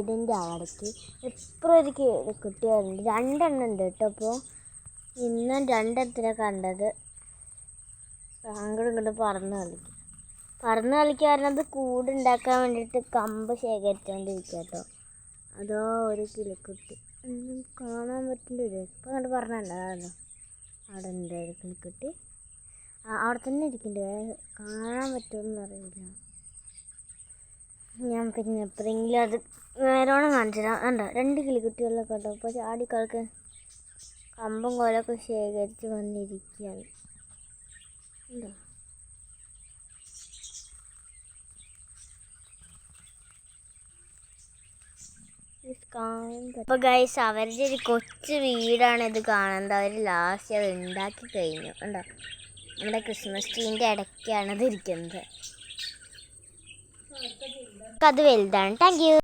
വീടിൻ്റെ അവിടേക്ക് എപ്പോഴും ഒരു കിളിക്കുട്ടിയുണ്ട്. 2 എണ്ണം ഉണ്ട് കേട്ടോ. അപ്പോൾ ഇന്നും 2 എണ്ണത്തിനെ കണ്ടത്. അങ്ങോട്ട് പറന്ന് കളിക്കാൻ അത് കൂടുണ്ടാക്കാൻ വേണ്ടിയിട്ട് കമ്പ് ശേഖരിച്ചുകൊണ്ടിരിക്കുക കേട്ടോ. അതോ ഒരു കിളിക്കുട്ടി കാണാൻ പറ്റുന്നില്ല. ഇപ്പം അങ്ങോട്ട് പറഞ്ഞല്ലോ അവിടെ ഉണ്ട് ഒരു കിളിക്കുട്ടി. അവിടെ തന്നെ ഇരിക്കുന്നുണ്ട്. കാണാൻ പറ്റുമെന്ന് അറിയില്ല. ഞാൻ പിന്നെ എപ്പോഴെങ്കിലും അത് നേരോണം കാണിച്ചു തരാം. വേണ്ട 2 കിളിക്കുട്ടികളൊക്കെ കേട്ടോ. അപ്പോൾ ചാടിക്കളക്ക് കമ്പും കോലൊക്കെ ശേഖരിച്ച് വന്നിരിക്കുകയാണ്. ഉണ്ടോ? അപ്പോൾ ഗൈസ് അവരുടെ ഒരു കൊച്ചു വീടാണ് ഇത് കാണുന്നത്. അവർ ലാസ്റ്റ് അത് ഉണ്ടാക്കി കഴിഞ്ഞു. കണ്ടോ? നമ്മുടെ ക്രിസ്മസ് ട്രീൻ്റെ ഇടയ്ക്കാണ് അത് ഇരിക്കുന്നത്. അത് വലുതാണ്. Thank you.